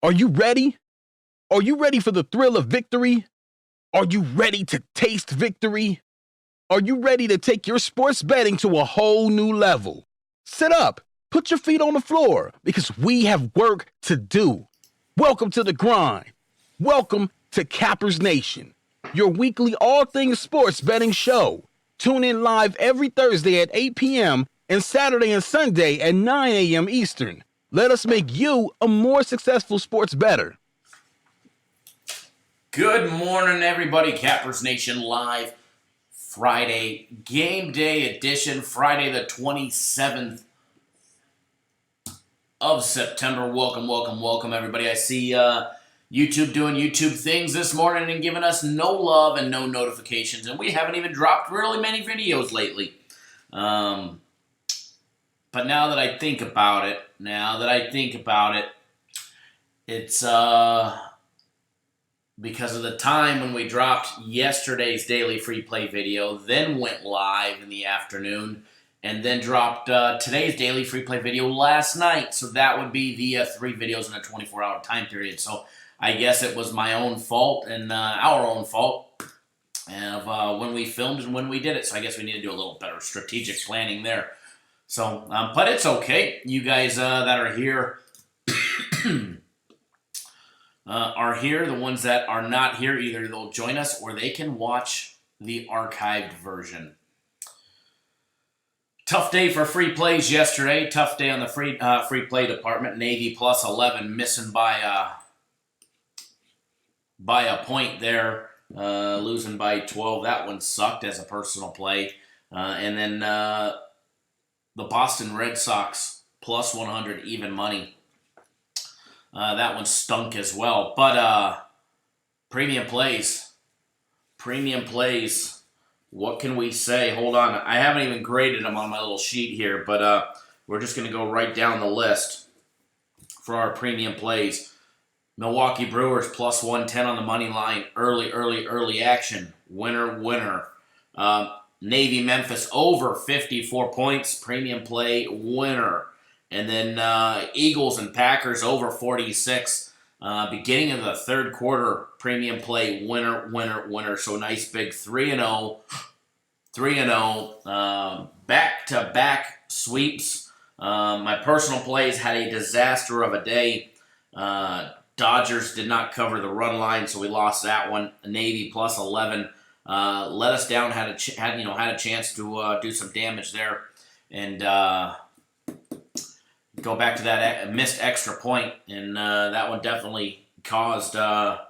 Are you ready? Are you ready for the thrill of victory? Are you ready to taste victory? Are you ready to take your sports betting to a whole new level? Sit up, put your feet on the floor, because we have work to do. Welcome to the grind. Welcome to Cappers Nation, your weekly all things sports betting show. Tune in live every Thursday at 8 p.m. and Saturday and Sunday at 9 a.m. Eastern. Let us make you a more successful sports bettor. Good morning, everybody. Cappers Nation live Friday game day edition, Friday the 27th of September. Welcome, everybody. I see YouTube doing YouTube things this morning and giving us no love and no notifications, and we haven't even dropped really many videos lately. But now that I think about it, it's because of the time when we dropped yesterday's daily free play video, then went live in the afternoon, and then dropped today's daily free play video last night. So that would be the 3 videos in a 24-hour time period. So I guess it was my own fault and our own fault of when we filmed and when we did it. So I guess we need to do a little better strategic planning there. So, but it's okay. You guys that are here are here. The ones that are not here, either they'll join us or they can watch the archived version. Tough day for free plays yesterday. Tough day on the free play department. Navy plus 11, missing by a point there, losing by 12. That one sucked as a personal play. And then the Boston Red Sox plus 100 even money. That one stunk as well. But premium plays. What can we say? Hold on. I haven't even graded them on my little sheet here, but we're just going to go right down the list for our premium plays. Milwaukee Brewers plus 110 on the money line. Early action. Winner. Navy Memphis over 54 points. Premium play. Winner. And then Eagles and Packers over 46. Beginning of the third quarter, premium play, winner. So nice big 3-0. Back-to-back sweeps. My personal plays had a disaster of a day. Dodgers did not cover the run line, so we lost that one. Navy plus 11 let us down. Had a chance to do some damage there, and go back to that missed extra point, and that one definitely caused us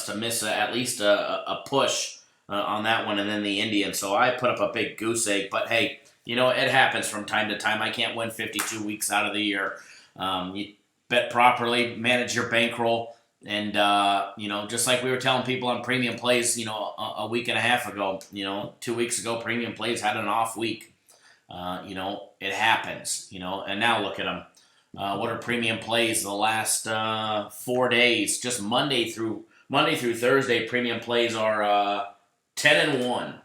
to miss at least a push on that one, and then the Indians. So I put up a big goose egg, but hey, it happens from time to time. I can't win 52 weeks out of the year. You bet properly, manage your bankroll, and just like we were telling people on premium plays, a week and a half ago, 2 weeks ago, premium plays had an off week. It happens. And now look at them. What are premium plays the last 4 days? Just Monday through Thursday, premium plays are 10-1.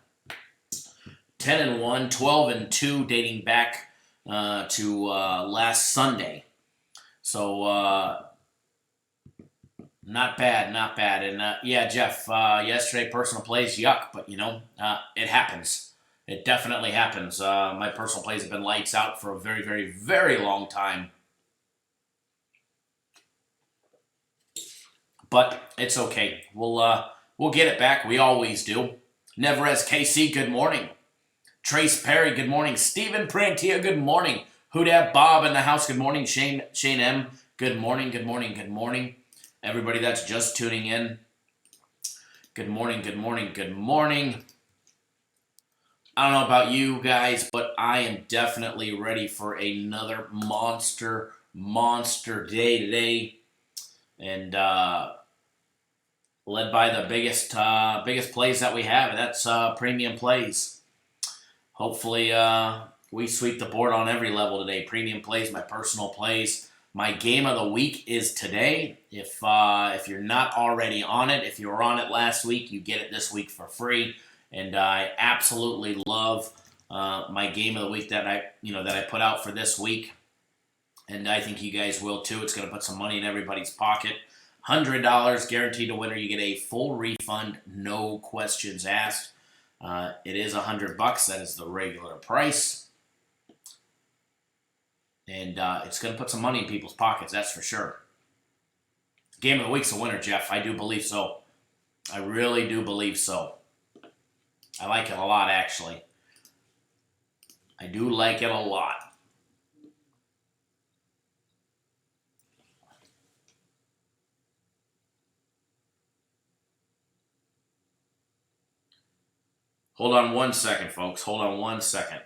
10-1, 12-2, dating back to last Sunday. So not bad. And yeah, Jeff, yesterday personal plays, yuck, but it happens. It definitely happens. My personal plays have been lights out for a very, very, very long time. But it's okay. We'll get it back. We always do. Neverez KC, good morning. Trace Perry, good morning. Stephen Prantia, good morning. Hoodab Bob in the house, good morning. Shane M, good morning. Everybody that's just tuning in, good morning. I don't know about you guys, but I am definitely ready for another monster day today. And led by the biggest plays that we have, and that's premium plays. Hopefully we sweep the board on every level today. Premium plays, my personal plays. My game of the week is today. If you're not already on it, if you were on it last week, you get it this week for free. And I absolutely love my game of the week that I put out for this week. and I think you guys will too. It's going to put some money in everybody's pocket. $100 guaranteed to winner. You get a full refund, no questions asked. It is $100. That is the regular price. And it's going to put some money in people's pockets, that's for sure. Game of the week's a winner, Jeff. I do believe so. I really do believe so. I like it a lot, actually. I do like it a lot. Hold on one second, folks. Hold on one second.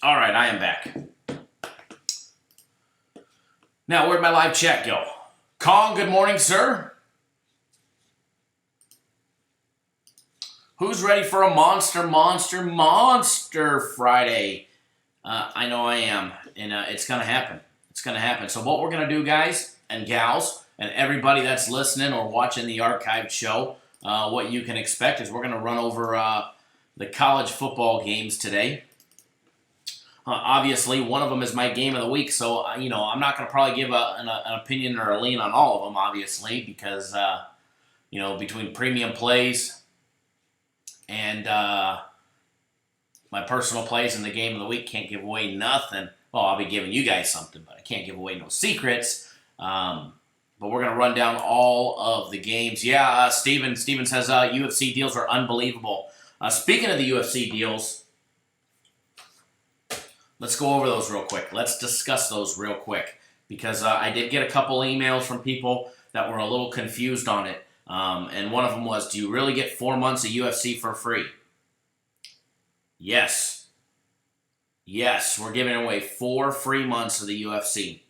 All right, I am back. Now, where'd my live chat go? Kong, good morning, sir. Who's ready for a monster Friday? I know I am, and it's going to happen. It's going to happen. So what we're going to do, guys and gals, and everybody that's listening or watching the archived show, what you can expect is we're going to run over the college football games today. Obviously, one of them is my game of the week, so I'm not going to probably give an opinion or a lean on all of them, obviously, because between premium plays and my personal plays in the game of the week, can't give away nothing. Well, I'll be giving you guys something, but I can't give away no secrets. But we're going to run down all of the games. Yeah, Steven says UFC deals are unbelievable. Speaking of the UFC deals, let's go over those real quick. Let's discuss those real quick because I did get a couple emails from people that were a little confused on it. And one of them was, do you really get 4 months of UFC for free? Yes. Yes, we're giving away 4 free months of the UFC.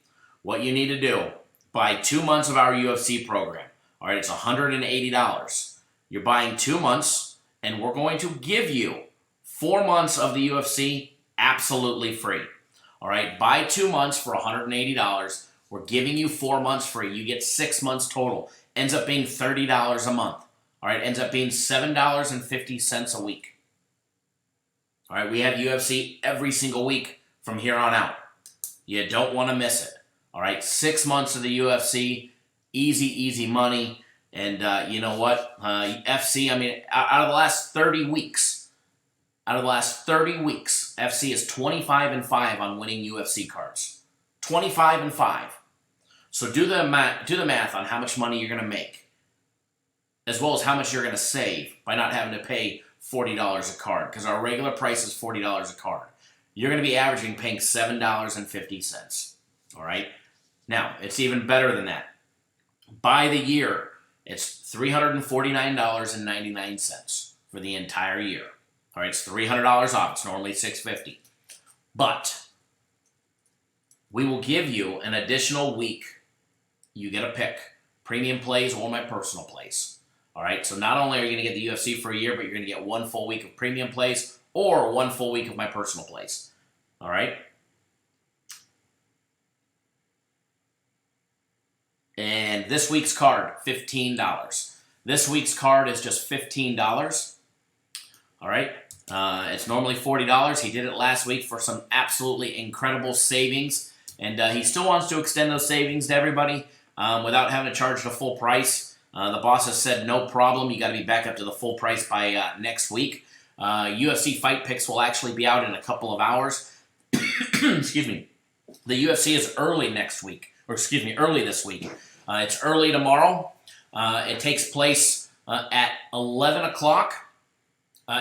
What you need to do, buy 2 months of our UFC program. All right, it's $180. You're buying 2 months, and we're going to give you 4 months of the UFC absolutely free. All right, buy 2 months for $180. We're giving you 4 months free. You get 6 months total. Ends up being $30 a month. All right, ends up being $7.50 a week. All right, we have UFC every single week from here on out. You don't want to miss it. All right, 6 months of the UFC, easy money. And you know what? FC, out of the last 30 weeks, FC is 25-5 on winning UFC cards. 25-5. So do the math on how much money you're going to make, as well as how much you're going to save by not having to pay $40 a card, because our regular price is $40 a card. You're going to be paying $7.50. All right? Now, it's even better than that. By the year, it's $349.99 for the entire year. All right, it's $300 off. It's normally $650. But we will give you an additional week. You get a pick. Premium plays or my personal plays. All right, so not only are you going to get the UFC for a year, but you're going to get 1 full week of premium plays or 1 full week of my personal plays. All right? And this week's card, $15. This week's card is just $15. All right? It's normally $40. He did it last week for some absolutely incredible savings. And he still wants to extend those savings to everybody without having to charge the full price. The boss has said no problem. You got to be back up to the full price by next week. UFC fight picks will actually be out in a couple of hours. Excuse me. The UFC is early this week. It's early tomorrow. It takes place at 11 o'clock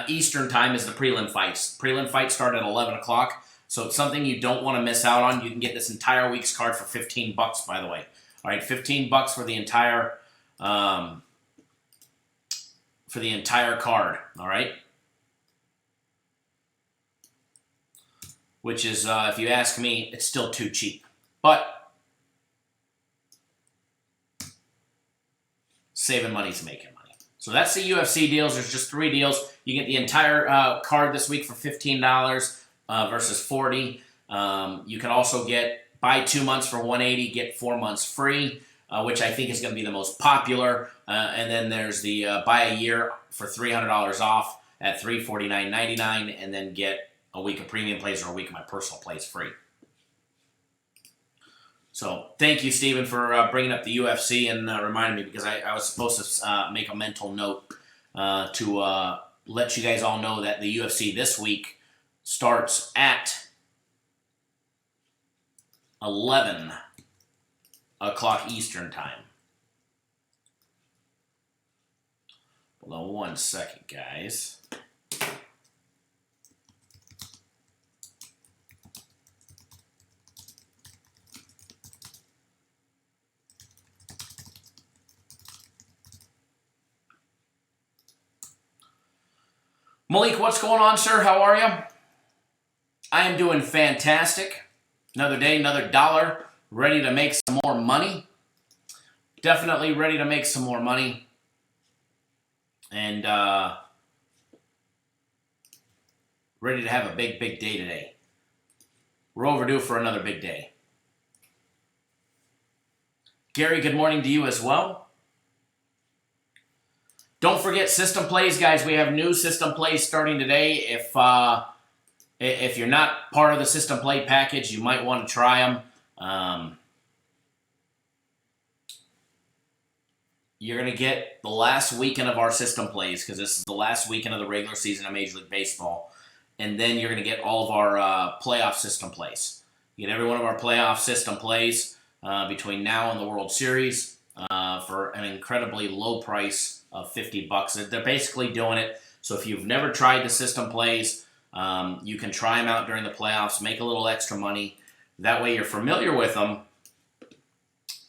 Eastern time is the prelim fights. Prelim fights start at 11 o'clock, so it's something you don't want to miss out on. You can get this entire week's card for $15, by the way. All right, $15 for the entire card. All right, which is, if you ask me, it's still too cheap, but saving money is making money. So that's the UFC deals. There's just 3 deals. You get the entire card this week for $15 versus $40. You can also buy 2 months for $180, get 4 months free, which I think is going to be the most popular. And then there's the buy a year for $300 off at $349.99, and then get a week of premium plays or a week of my personal plays free. So thank you, Steven, for bringing up the UFC and reminding me, because I was supposed to make a mental note to let you guys all know that the UFC this week starts at 11 o'clock Eastern time. Hold on 1 second, guys. Malik, what's going on, sir? How are you? I am doing fantastic. Another day, another dollar. Ready to make some more money. Definitely ready to make some more money. And ready to have a big, big day today. We're overdue for another big day. Gary, good morning to you as well. Don't forget system plays, guys. We have new system plays starting today. If you're not part of the system play package, you might want to try them. You're going to get the last weekend of our system plays, because this is the last weekend of the regular season of Major League Baseball. And then you're going to get all of our playoff system plays. You get every one of our playoff system plays between now and the World Series for an incredibly low price of $50. They're basically doing it. So if you've never tried the system plays, you can try them out during the playoffs, make a little extra money. That way you're familiar with them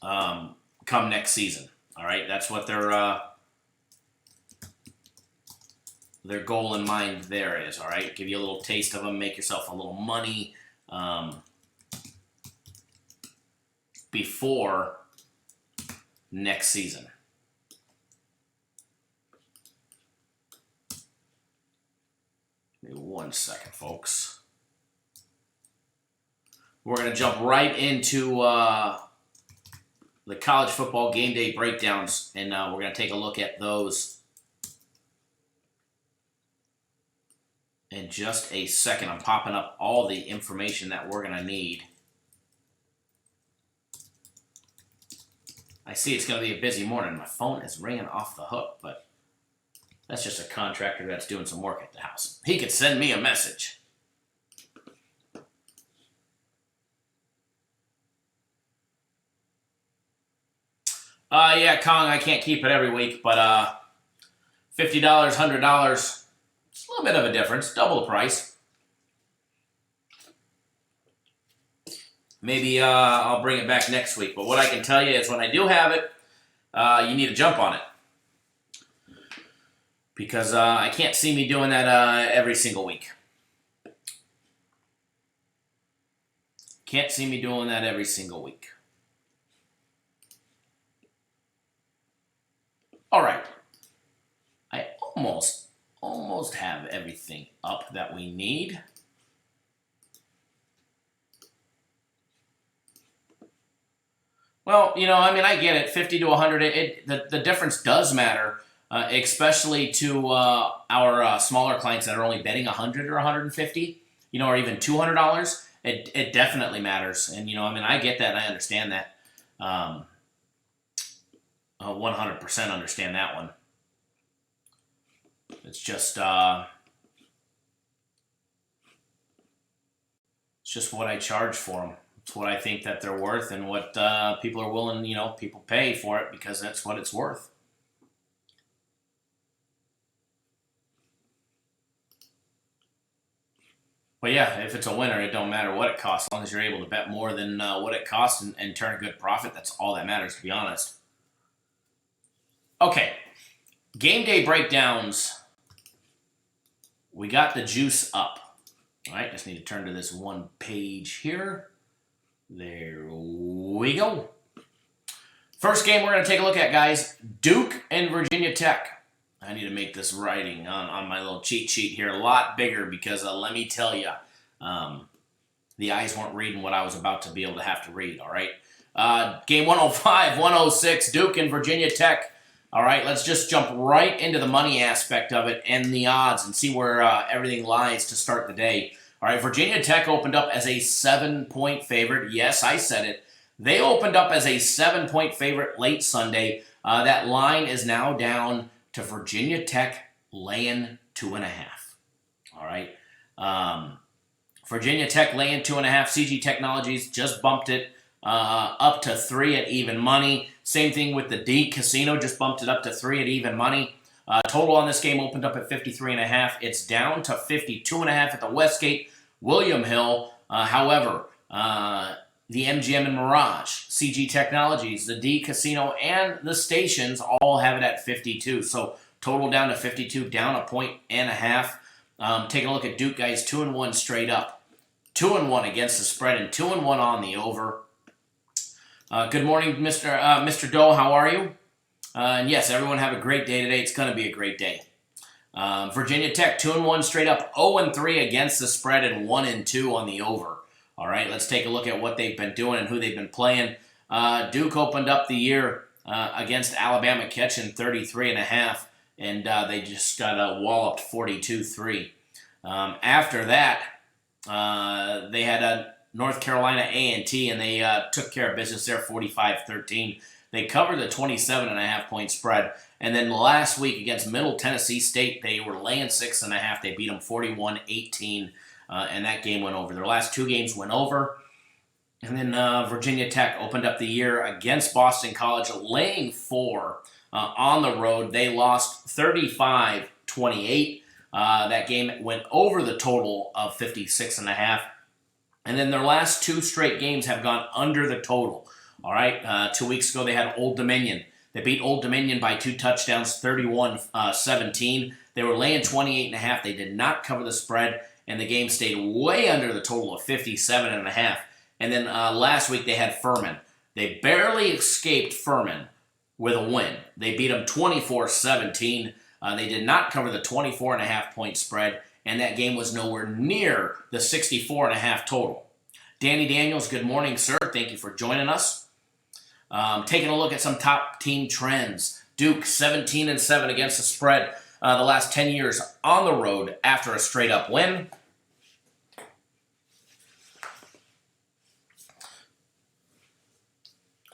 come next season. All right, that's what their goal in mind there is. All right, give you a little taste of them, make yourself a little money before next season. Give me 1 second, folks. We're going to jump right into the college football game day breakdowns, and we're going to take a look at those in just a second. I'm popping up all the information that we're going to need. I see it's going to be a busy morning. My phone is ringing off the hook, but that's just a contractor that's doing some work at the house. He could send me a message. Yeah, Kong, I can't keep it every week, but $50, $100, it's a little bit of a difference, double the price. Maybe I'll bring it back next week, but what I can tell you is when I do have it, you need to jump on it. Because I can't see me doing that every single week. Can't see me doing that every single week. All right. I almost have everything up that we need. Well, I get it. 50 to 100. The difference does matter. Especially to our smaller clients that are only betting 100 or 150, or even $200, it definitely matters. And, I get that and I understand that. 100% understand that one. It's just what I charge for them. It's what I think that they're worth and what people are willing, people pay for it because that's what it's worth. But yeah, if it's a winner, it don't matter what it costs. As long as you're able to bet more than what it costs and turn a good profit, that's all that matters, to be honest. Okay, game day breakdowns. We got the juice up. All right, just need to turn to this one page here. There we go. First game we're going to take a look at, guys. Duke and Virginia Tech. I need to make this writing on my little cheat sheet here a lot bigger because let me tell you, the eyes weren't reading what I was about to be able to have to read, all right? Game 105, 106, Duke and Virginia Tech. All right, let's just jump right into the money aspect of it and the odds and see where everything lies to start the day. All right, Virginia Tech opened up as a 7-point favorite. Yes, I said it. They opened up as a 7-point favorite late Sunday. That line is now down to Virginia Tech laying 2.5. All right. Virginia Tech laying 2.5. CG Technologies just bumped it up to 3 at even money. Same thing with the D Casino, just bumped it up to 3 at even money. Total on this game opened up at 53.5. It's down to 52.5 at the Westgate, William Hill. However, the MGM and Mirage, CG Technologies, the D Casino, and the stations all have it at 52. So total down to 52, down 1.5. Taking a look at Duke, guys, 2-1 straight up. 2-1 against the spread and 2-1 on the over. Good morning, Mr. Doe. How are you? And yes, everyone have a great day today. It's going to be a great day. Virginia Tech, 2-1 straight up, 0-3 against the spread and 1-2 on the over. All right, let's take a look at what they've been doing and who they've been playing. Duke opened up the year against Alabama catching 33.5, and they just got walloped 42-3. After that, they had North Carolina A&T, and they took care of business there 45-13. They covered the 27.5-point spread. And then last week against Middle Tennessee State, they were laying 6.5. They beat them 41-18. And that game went over. Their last 2 games went over. And then Virginia Tech opened up the year against Boston College, laying 4 on the road. They lost 35-28. That game went over the total of 56.5. And then their last 2 straight games have gone under the total. All right, 2 weeks ago they had Old Dominion. They beat Old Dominion by 2 touchdowns, 31-17. They were laying 28.5. They did not cover the spread. And the game stayed way under the total of 57.5. And then last week they had Furman. They barely escaped Furman with a win. They beat them 24-17. They did not cover the 24.5-point spread, and that game was nowhere near the 64.5 total. Danny Daniels, good morning, sir. Thank you for joining us. Taking a look at some top team trends. Duke 17-7 against the spread the last 10 years on the road after a straight-up win.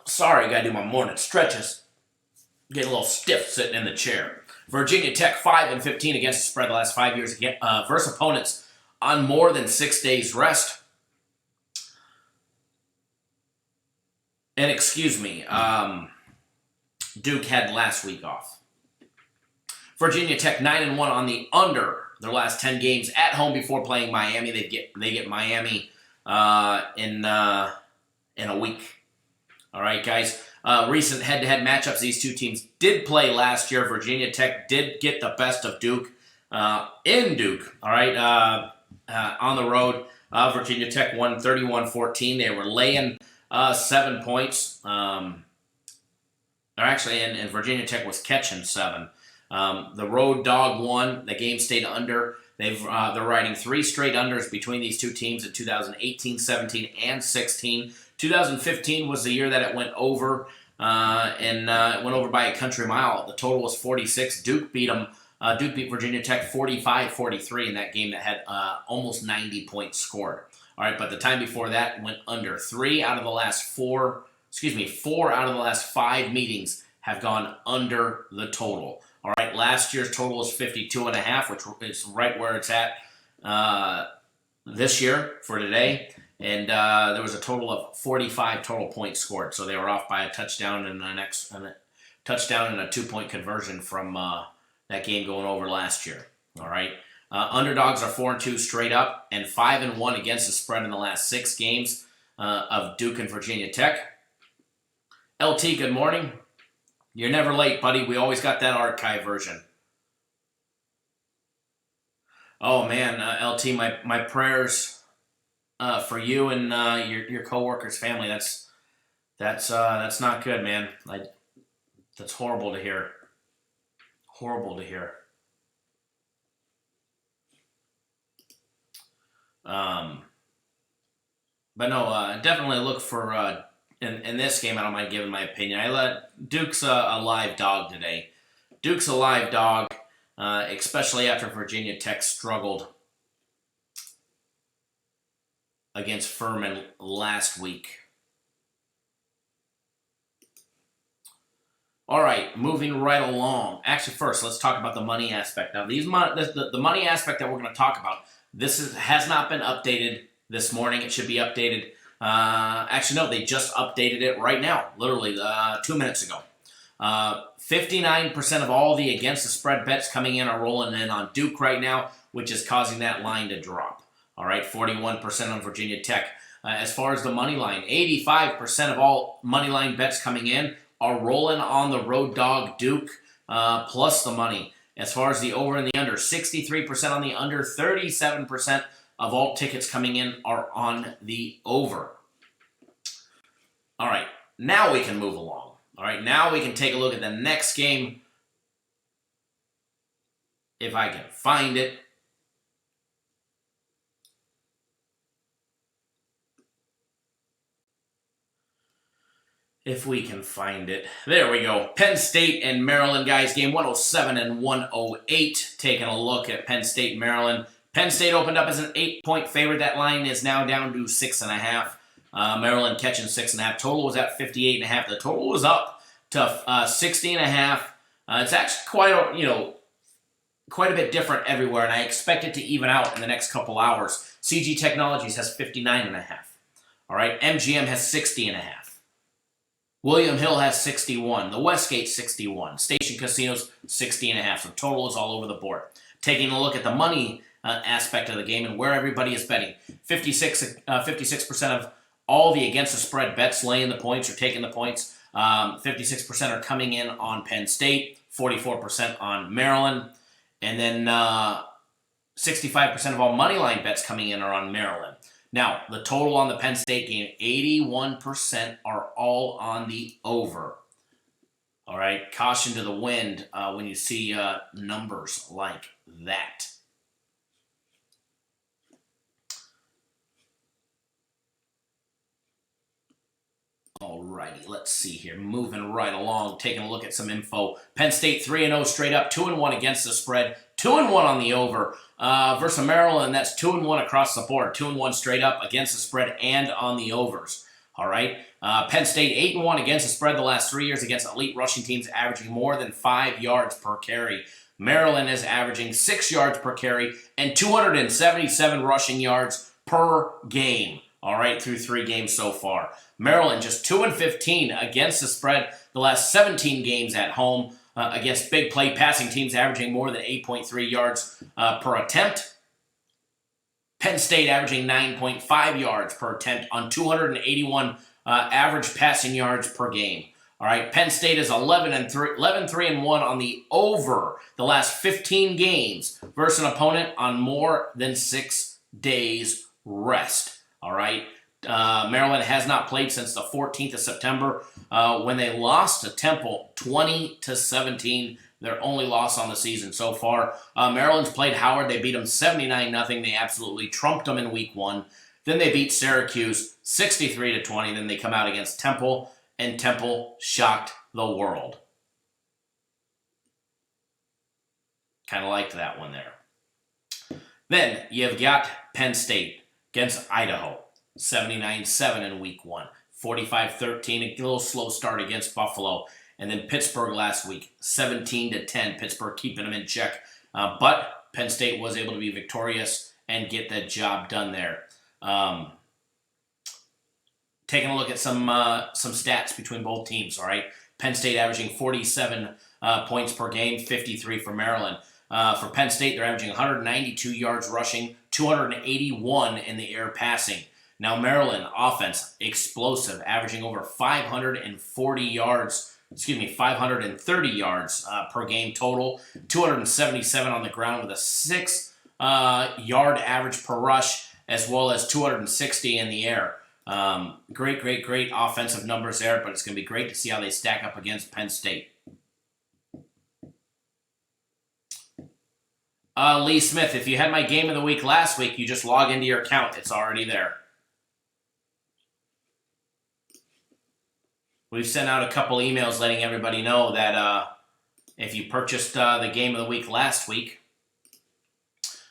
Sorry, gotta do my morning stretches. Get a little stiff sitting in the chair. Virginia Tech 5-15 against the spread the last 5 years versus opponents on more than 6 days rest. And excuse me, Duke had last week off. Virginia Tech 9-1 on the under their last 10 games at home before playing Miami. They get Miami in a week. All right, guys. Recent head-to-head matchups these two teams did play last year. Virginia Tech did get the best of Duke in Duke. All right, on the road, Virginia Tech won 31-14. They were laying 7 points. And Virginia Tech was catching 7. The road dog won. The game stayed under. They're riding 3 straight unders between these two teams in 2018, 17, and 16. 2015 was the year that it went over, and it went over by a country mile. The total was 46. Duke beat Virginia Tech 45-43 in that game that had almost 90 points scored. All right, but the time before that went under. 4 out of the last 5 meetings have gone under the total. All right, last year's total was 52.5, which is right where it's at this year for today. And there was a total of 45 total points scored. So they were off by a touchdown and a touchdown and a 2-point conversion from that game going over last year. All right. Underdogs are 4-2 straight up and 5-1 against the spread in the last 6 games of Duke and Virginia Tech. LT, good morning. You're never late, buddy. We always got that archive version. Oh man, LT, my prayers for you and your coworkers' family. That's not good, man. That's horrible to hear. Horrible to hear. But no, definitely look for in this game. I don't mind giving my opinion. I let Duke's a live dog today. Duke's a live dog, especially after Virginia Tech struggled against Furman last week. All right, moving right along. Actually, first, let's talk about the money aspect. Now, the money aspect that we're going to talk about, has not been updated this morning. It should be updated. Actually, no, they just updated it right now, literally 2 minutes ago. 59% of all the against the spread bets coming in are rolling in on Duke right now, which is causing that line to drop. All right, 41% on Virginia Tech. As far as the money line, 85% of all money line bets coming in are rolling on the road dog Duke plus the money. As far as the over and the under, 63% on the under, 37% of all tickets coming in are on the over. All right, now we can move along. All right, now we can take a look at the next game. If I can find it. If we can find it. There we go. Penn State and Maryland, guys. Game 107 and 108. Taking a look at Penn State, Maryland. Penn State opened up as an 8-point favorite. That line is now down to 6.5. Maryland catching 6.5. Total was at 58.5. The total was up to 60.5. It's actually quite a bit different everywhere, and I expect it to even out in the next couple hours. CG Technologies has 59.5. All right, MGM has 60.5. William Hill has 61. The Westgate 61. Station Casinos 60.5. So total is all over the board. Taking a look at the money aspect of the game and where everybody is betting. 56% of all the against the spread bets laying the points or taking the points. 56% are coming in on Penn State. 44% on Maryland. And then 65% of all money line bets coming in are on Maryland. Now, the total on the Penn State game, 81% are all on the over. All right, caution to the wind when you see numbers like that. All righty, let's see here. Moving right along, taking a look at some info. Penn State 3-0 straight up, 2-1 against the spread, 2-1 on the over. Versus Maryland, that's 2-1 across the board, 2-1 straight up against the spread and on the overs. All right, Penn State 8-1 against the spread the last 3 years against elite rushing teams, averaging more than 5 yards per carry. Maryland is averaging 6 yards per carry and 277 rushing yards per game. All right, through 3 games so far. Maryland just 2-15 against the spread the last 17 games at home against big play passing teams, averaging more than 8.3 yards per attempt. Penn State averaging 9.5 yards per attempt on 281 average passing yards per game. All right, Penn State is 11-3-1 on the over the last 15 games versus an opponent on more than 6 days rest. All right, Maryland has not played since the 14th of September when they lost to Temple 20-17. Their only loss on the season so far. Maryland's played Howard. They beat them 79-0. They absolutely trumped them in week 1. Then they beat Syracuse 63-20. Then they come out against Temple, and Temple shocked the world. Kind of liked that one there. Then you've got Penn State against Idaho, 79-7 in week 1. 45-13, a little slow start against Buffalo. And then Pittsburgh last week, 17-10. Pittsburgh keeping them in check. But Penn State was able to be victorious and get that job done there. Taking a look at some stats between both teams, all right? Penn State averaging 47 points per game, 53 for Maryland. For Penn State, they're averaging 192 yards rushing, 281 in the air passing. Now Maryland offense, explosive, averaging over 530 yards per game total, 277 on the ground with a 6-yard average per rush, as well as 260 in the air. Great offensive numbers there, but it's going to be great to see how they stack up against Penn State. Lee Smith, if you had my game of the week last week, you just log into your account. It's already there. We've sent out a couple emails letting everybody know that if you purchased the game of the week last week,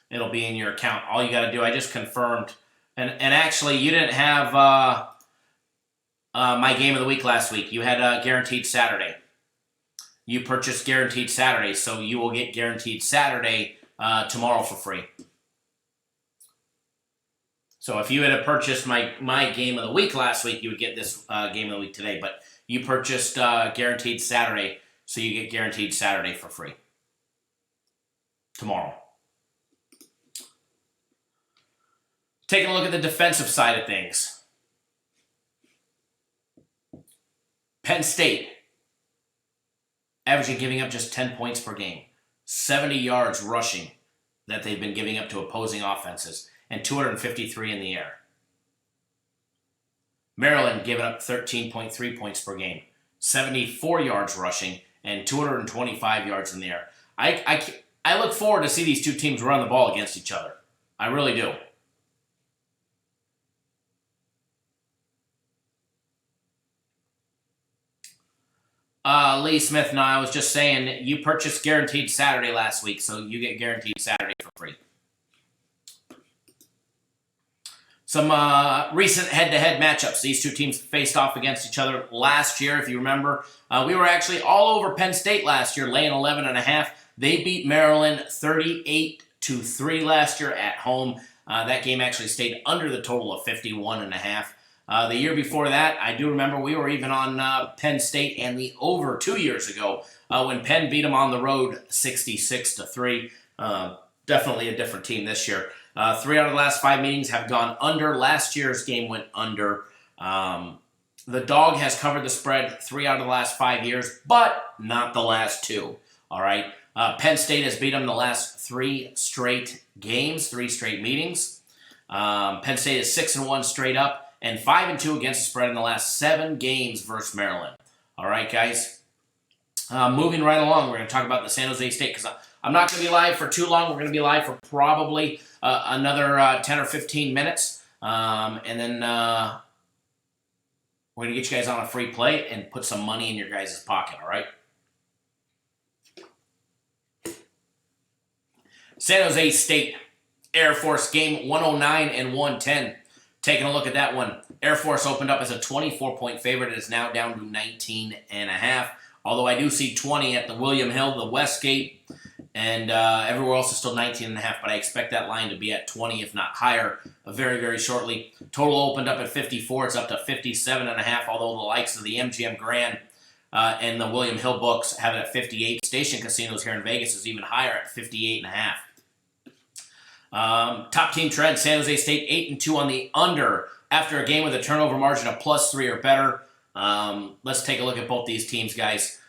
it'll be in your account. All you got to do, I just confirmed. And actually, you didn't have my game of the week last week. You had Guaranteed Saturday. You purchased Guaranteed Saturday, so you will get Guaranteed Saturday tomorrow for free. So if you had purchased my game of the week last week, you would get this game of the week today. But you purchased Guaranteed Saturday, so you get Guaranteed Saturday for free tomorrow. Taking a look at the defensive side of things. Penn State, averaging giving up just 10 points per game. 70 yards rushing that they've been giving up to opposing offenses, and 253 in the air. Maryland giving up 13.3 points per game, 74 yards rushing, and 225 yards in the air. I look forward to see these two teams run the ball against each other. I really do. Lee Smith, no, I was just saying you purchased Guaranteed Saturday last week, so you get Guaranteed Saturday for free. Some recent head-to-head matchups. These two teams faced off against each other last year, if you remember. We were actually all over Penn State last year, laying 11.5. They beat Maryland 38-3 last year at home. That game actually stayed under the total of 51.5. The year before that, I do remember we were even on Penn State and the over 2 years ago when Penn beat them on the road 66-3. Definitely a different team this year. 3 out of the last 5 meetings have gone under. Last year's game went under. The dog has covered the spread 3 out of the last 5 years, but not the last 2. All right. Penn State has beat them the last 3 straight games, 3 straight meetings. Penn State is 6-1 straight up, and 5-2 against the spread in the last 7 games versus Maryland. All right, guys. Moving right along, we're going to talk about the San Jose State because I'm not going to be live for too long. We're going to be live for probably another 10 or 15 minutes. And then we're going to get you guys on a free play and put some money in your guys' pocket, all right? San Jose State Air Force game 109 and 110. Taking a look at that one, Air Force opened up as a 24-point favorite. It is now down to 19.5. Although I do see 20 at the William Hill, the Westgate, and everywhere else is still 19.5. But I expect that line to be at 20, if not higher, very, very shortly. Total opened up at 54. It's up to 57.5. Although the likes of the MGM Grand and the William Hill books have it at 58. Station Casinos here in Vegas is even higher at 58.5. Top team trend, San Jose State 8-2 on the under after a game with a turnover margin of +3 or better. Let's take a look at both these teams, guys.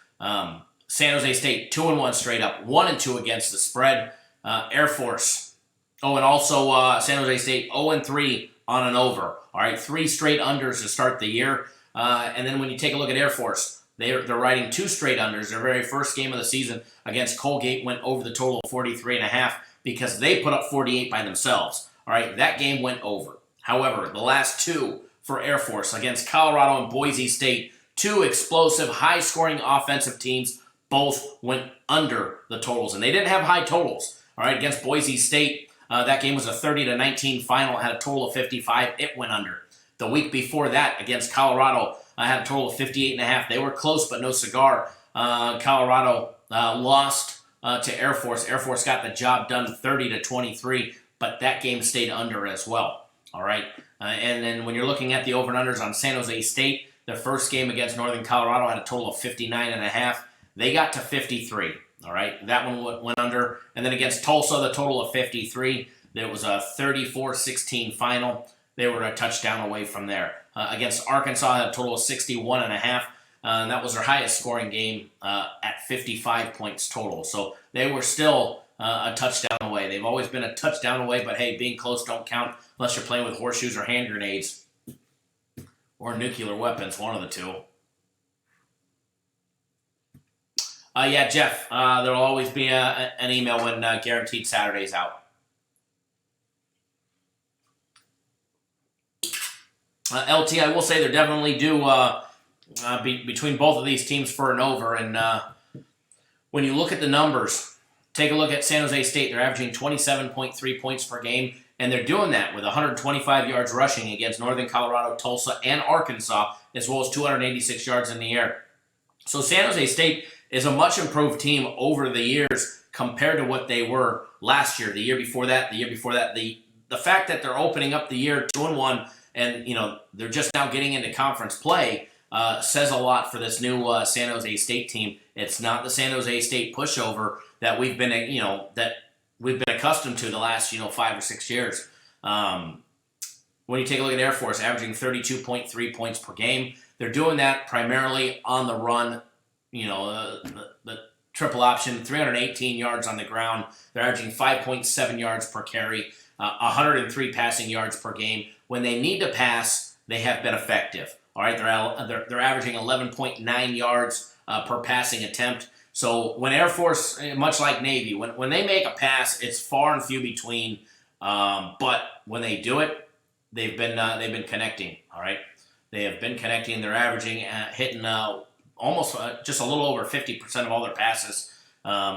San Jose State 2-1 straight up, 1-2 against the spread. Air Force. Oh, and also San Jose State 0-3 on an over. All right, 3 straight unders to start the year. And then when you take a look at Air Force, they're riding 2 straight unders. Their very first game of the season against Colgate went over the total of 43.5. because they put up 48 by themselves. All right, that game went over. However, the last 2 for Air Force against Colorado and Boise State, 2 explosive, high-scoring offensive teams, both went under the totals. And they didn't have high totals. All right, against Boise State, that game was a 30-19 final, had a total of 55. It went under. The week before that, against Colorado, had a total of 58.5. They were close, but no cigar. Colorado lost to Air Force. Air Force got the job done 30-23, but that game stayed under as well. All right. And then when you're looking at the over and unders on San Jose State, their first game against Northern Colorado had a total of 59.5. They got to 53. All right. That one went under. And then against Tulsa, the total of 53. There was a 34-16 final. They were a touchdown away from there. Against Arkansas, had a total of 61.5. And that was their highest scoring game at 55 points total. So they were still a touchdown away. They've always been a touchdown away, but hey, being close don't count unless you're playing with horseshoes or hand grenades or nuclear weapons, one of the two. Yeah, Jeff, there'll always be an email when Guaranteed Saturday's out. LT, I will say they're definitely due between both of these teams for an over. And when you look at the numbers, take a look at San Jose State. They're averaging 27.3 points per game, and they're doing that with 125 yards rushing against Northern Colorado, Tulsa, and Arkansas, as well as 286 yards in the air. So San Jose State is a much improved team over the years compared to what they were last year, the year before that, the year before that. The fact that they're opening up the year 2-1 and they're just now getting into conference play says a lot for this new San Jose State team. It's not the San Jose State pushover that we've been accustomed to the last 5 or 6 years. When you take a look at Air Force, averaging 32.3 points per game, they're doing that primarily on the run. The triple option, 318 yards on the ground. They're averaging 5.7 yards per carry, 103 passing yards per game. When they need to pass, they have been effective. All right, they're averaging 11.9 yards per passing attempt. So when Air Force, much like Navy, when they make a pass, it's far and few between. But when they do it, they've been connecting. All right, they have been connecting. They're averaging hitting almost just a little over 50% of all their passes,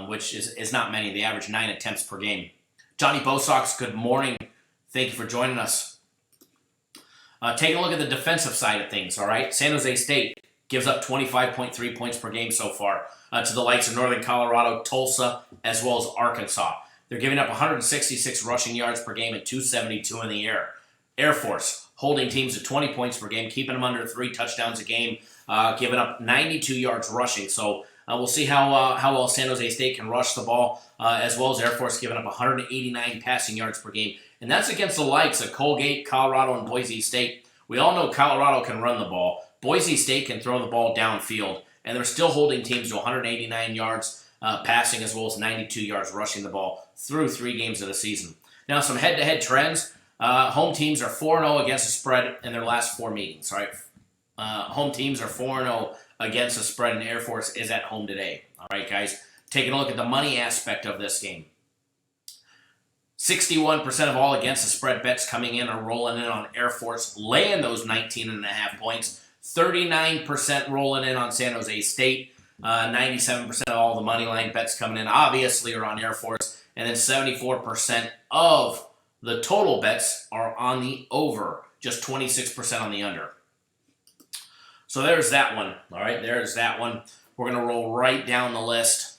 which is not many. They average 9 attempts per game. Johnny Bosox, good morning. Thank you for joining us. Take a look at the defensive side of things, all right? San Jose State gives up 25.3 points per game so far to the likes of Northern Colorado, Tulsa, as well as Arkansas. They're giving up 166 rushing yards per game and 272 in the air. Air Force holding teams to 20 points per game, keeping them under 3 touchdowns a game, giving up 92 yards rushing. So we'll see how well San Jose State can rush the ball, as well as Air Force giving up 189 passing yards per game. And that's against the likes of Colgate, Colorado, and Boise State. We all know Colorado can run the ball. Boise State can throw the ball downfield. And they're still holding teams to 189 yards passing, as well as 92 yards rushing the ball through 3 games of the season. Now, some head-to-head trends. Home teams are 4-0 against the spread in their last 4 meetings. All right? Home teams are 4-0 against the spread, and Air Force is at home today. All right, guys? Taking a look at the money aspect of this game. 61% of all against the spread bets coming in are rolling in on Air Force, laying those 19.5 points. 39% rolling in on San Jose State. 97% of all the money line bets coming in obviously are on Air Force. And then 74% of the total bets are on the over. Just 26% on the under. So there's that one. All right, there's that one. We're going to roll right down the list.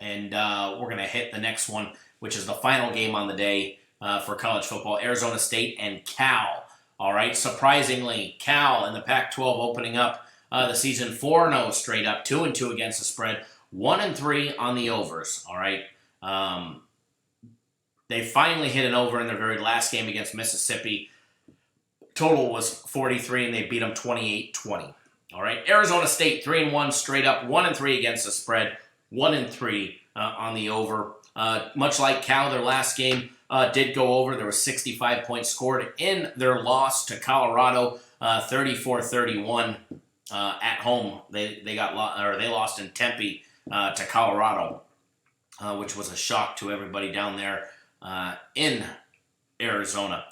And we're going to hit the next one, which is the final game on the day for college football, Arizona State and Cal. All right, surprisingly, Cal in the Pac-12 opening up the season 4-0 straight up, 2-2 against the spread, 1-3 on the overs. All right, they finally hit an over in their very last game against Mississippi. Total was 43, and they beat them 28-20. All right, Arizona State 3-1 straight up, 1-3 against the spread, 1-3 on the over. Much like Cal, their last game did go over. There were 65 points scored in their loss to Colorado, 34-31 at home. They lost in Tempe to Colorado, which was a shock to everybody down there in Arizona.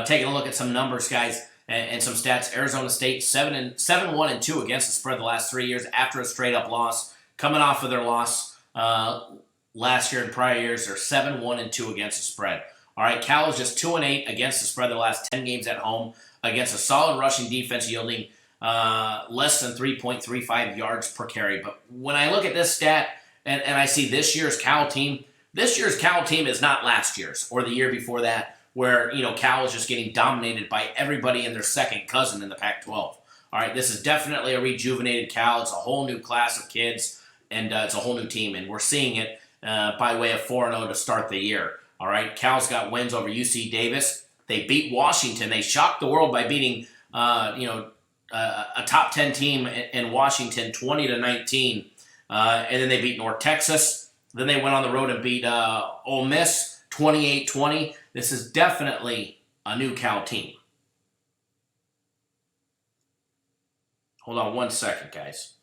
Taking a look at some numbers, guys, and some stats. Arizona State 7-1-2 against the spread the last 3 years after a straight up loss. Coming off of their loss last year and prior years, they're 7-1-2 against the spread. All right, Cal is just 2-8 against the spread the last 10 games at home against a solid rushing defense yielding less than 3.35 yards per carry. But when I look at this stat and I see this year's Cal team is not last year's or the year before that, where, Cal is just getting dominated by everybody and their second cousin in the Pac-12. All right, this is definitely a rejuvenated Cal. It's a whole new class of kids, and it's a whole new team, and we're seeing it by way of 4-0 to start the year. All right, Cal's got wins over UC Davis. They beat Washington. They shocked the world by beating, a top 10 team in Washington, 20-19, and then they beat North Texas. Then they went on the road and beat Ole Miss, 28-20. This is definitely a new Cal team. Hold on one second, guys.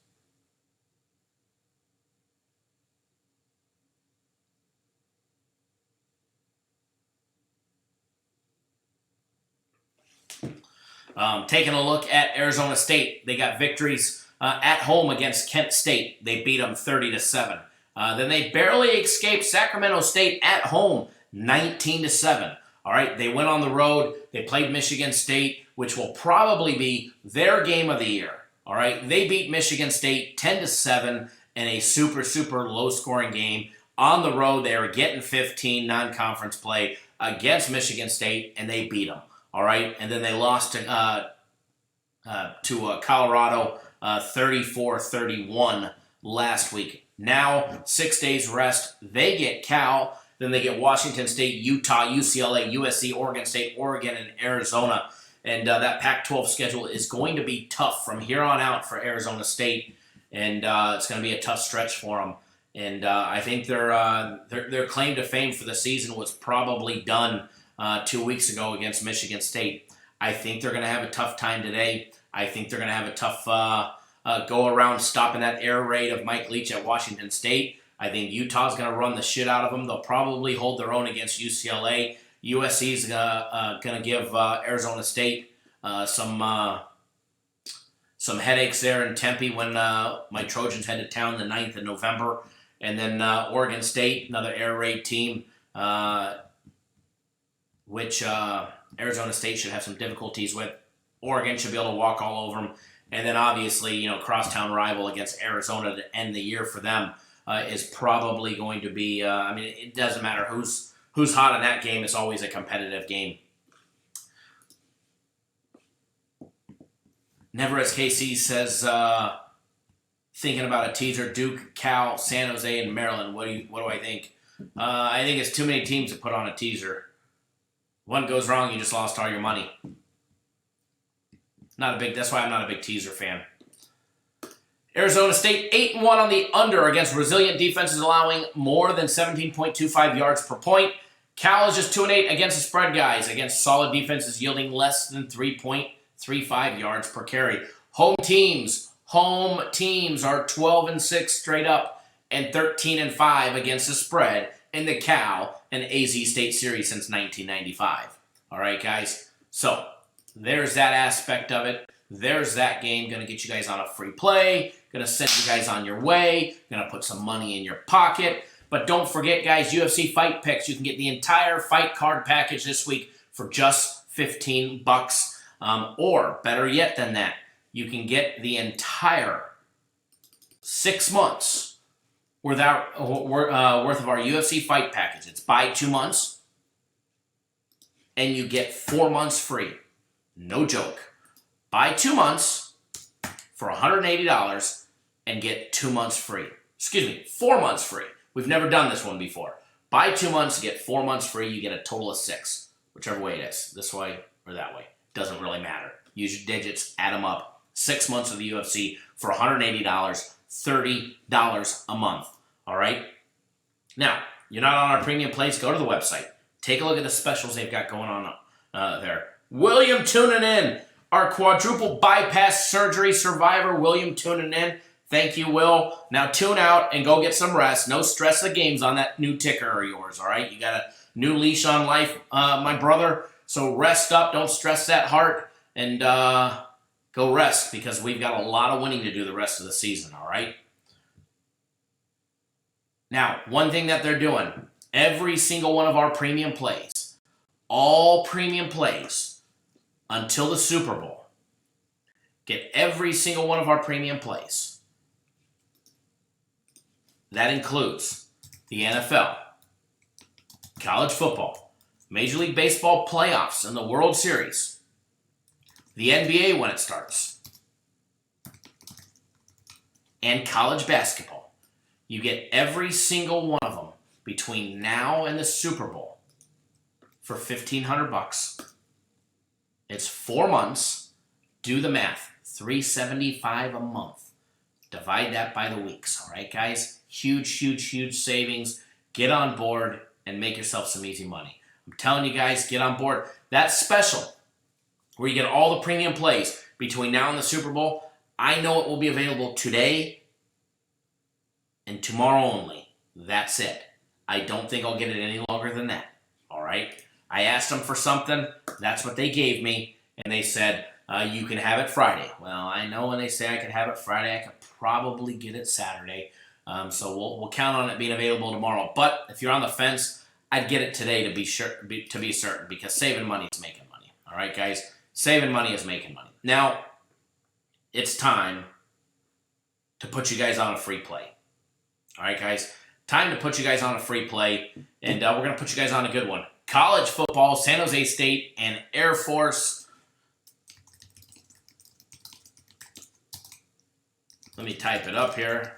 Taking a look at Arizona State, they got victories at home against Kent State. They beat them 30-7. Then they barely escaped Sacramento State at home, 19-7. All right, they went on the road. They played Michigan State, which will probably be their game of the year. All right, they beat Michigan State 10-7 in a super, super low-scoring game. On the road, they were getting 15 non-conference play against Michigan State, and they beat them. All right, and then they lost to Colorado 34-31 last week. Now, 6 days rest. They get Cal. Then they get Washington State, Utah, UCLA, USC, Oregon State, Oregon, and Arizona. And that Pac-12 schedule is going to be tough from here on out for Arizona State, and it's going to be a tough stretch for them. And I think their claim to fame for the season was probably done 2 weeks ago against Michigan State. I think they're going to have a tough time today. I think they're going to have a tough go around stopping that air raid of Mike Leach at Washington State. I think Utah's going to run the shit out of them. They'll probably hold their own against UCLA. USC's going to give Arizona State some headaches there in Tempe when my Trojans head to town the 9th of November. And then Oregon State, another air raid team, which Arizona State should have some difficulties with. Oregon should be able to walk all over them. And then obviously, crosstown rival against Arizona to end the year for them is probably going to be, it doesn't matter who's hot in that game. It's always a competitive game. Never as KC says, thinking about a teaser, Duke, Cal, San Jose, and Maryland. What do I think? I think it's too many teams to put on a teaser. One goes wrong, you just lost all your money. That's why I'm not a big teaser fan. Arizona State 8-1 on the under against resilient defenses allowing more than 17.25 yards per point. Cal is just 2-8 against the spread, guys, against solid defenses yielding less than 3.35 yards per carry. Home teams are 12-6 straight up and 13-5 against the spread in the Cal and AZ State series since 1995. All right, guys. So there's that aspect of it. There's that game. Going to get you guys on a free play. Going to send you guys on your way. Going to put some money in your pocket. But don't forget, guys, UFC Fight Picks. You can get the entire fight card package this week for just $15. Or better yet than that, you can get the entire 6 months worth of our UFC Fight package. It's buy 2 months, and you get 4 months free. No joke. Buy 2 months for $180 and get 2 months free. 4 months free. We've never done this one before. Buy 2 months, get 4 months free. You get a total of 6, whichever way it is. This way or that way. Doesn't really matter. Use your digits, add them up. 6 months of the UFC for $180, $30 a month. All right? Now, you're not on our premium plays, go to the website. Take a look at the specials they've got going on there. William tuning in. Our quadruple bypass surgery survivor, William tuning in. Thank you, Will. Now tune out and go get some rest. No stress of games on that new ticker of yours, all right? You got a new leash on life, my brother. So rest up. Don't stress that heart. And go rest because we've got a lot of winning to do the rest of the season, all right? Now, one thing that they're doing, every single one of our premium plays, all premium plays, until the Super Bowl, get every single one of our premium plays. That includes the NFL, college football, Major League Baseball playoffs and the World Series, the NBA when it starts, and college basketball. You get every single one of them between now and the Super Bowl for $1,500. It's 4 months. Do the math. $375 a month. Divide that by the weeks. All right, guys? Huge, huge, huge savings. Get on board and make yourself some easy money. I'm telling you guys, get on board. That's special, where you get all the premium plays between now and the Super Bowl. I know it will be available today and tomorrow only. That's it. I don't think I'll get it any longer than that. All right? I asked them for something. That's what they gave me. And they said, you can have it Friday. Well, I know when they say I can have it Friday, I could probably get it Saturday. So we'll count on it being available tomorrow. But if you're on the fence, I'd get it today to be certain, because saving money is making money. All right, guys? Saving money is making money. Now, it's time to put you guys on a free play. All right, guys? Time to put you guys on a free play, and we're going to put you guys on a good one. College football, San Jose State, and Air Force. Let me type it up here.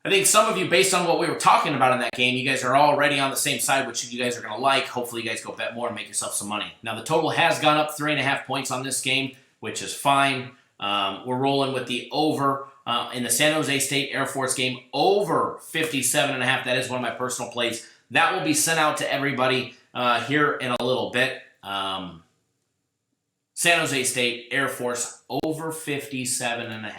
I think some of you, based on what we were talking about in that game, you guys are already on the same side, which you guys are going to like. Hopefully you guys go bet more and make yourself some money. Now, the total has gone up 3.5 points on this game, which is fine. We're rolling with the over in the San Jose State Air Force game, over 57.5. That is one of my personal plays. That will be sent out to everybody here in a little bit. San Jose State Air Force over 57.5.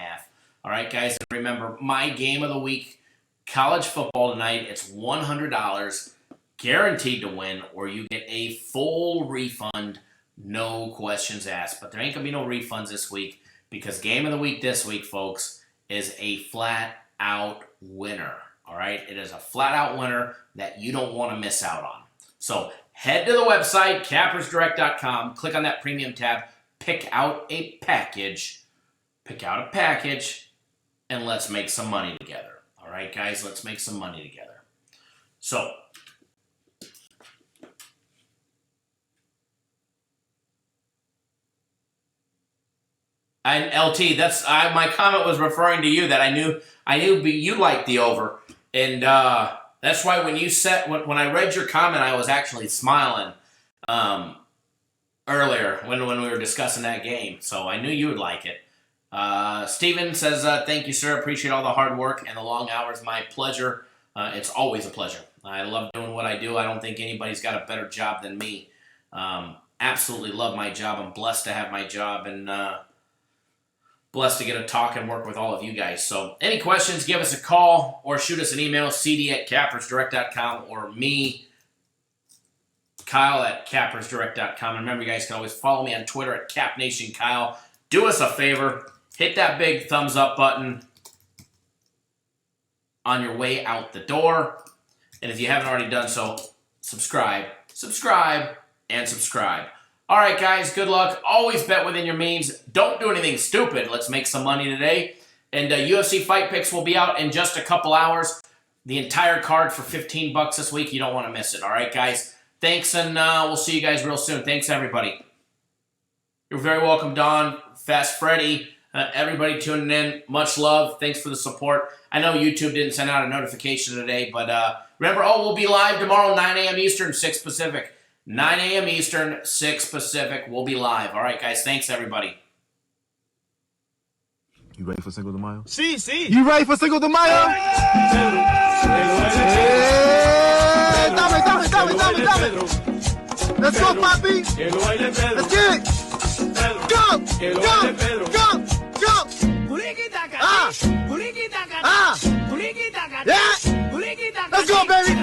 All right, guys, and remember, my game of the week, college football tonight, it's $100, guaranteed to win, or you get a full refund, no questions asked. But there ain't going to be no refunds this week, because game of the week this week, folks, is a flat-out winner. All right? It is a flat-out winner that you don't want to miss out on. So head to the website, cappersdirect.com, click on that premium tab, pick out a package, and let's make some money together. All right, guys? Let's make some money together. So, and LT, that's my comment was referring to you, that I knew you liked the over, and that's why when you said, when I read your comment, I was actually smiling earlier when we were discussing that game. So I knew you would like it. Steven says, thank you, sir. Appreciate all the hard work and the long hours. My pleasure. It's always a pleasure. I love doing what I do. I don't think anybody's got a better job than me. Absolutely love my job. I'm blessed to have my job, and blessed to get to talk and work with all of you guys. So any questions, give us a call or shoot us an email, cd@cappersdirect.com, or me, Kyle@cappersdirect.com. And remember, you guys can always follow me on Twitter @CapNationKyle. Do us a favor. Hit that big thumbs up button on your way out the door. And if you haven't already done so, subscribe. All right, guys, good luck. Always bet within your means. Don't do anything stupid. Let's make some money today. And UFC Fight Picks will be out in just a couple hours. The entire card for $15 this week. You don't want to miss it. All right, guys. Thanks, and we'll see you guys real soon. Thanks, everybody. You're very welcome, Don, Fast Freddy, everybody tuning in. Much love. Thanks for the support. I know YouTube didn't send out a notification today, but remember, we'll be live tomorrow, 9 a.m. Eastern, 6 Pacific. 9 a.m. Eastern, 6 Pacific. We'll be live. All right, guys. Thanks, everybody. You ready for Cinco de Mayo? Sí, sí. You ready for Cinco de Mayo? Dame. Let's go, papi. Let's get it. Go. Yeah. Let's go, baby.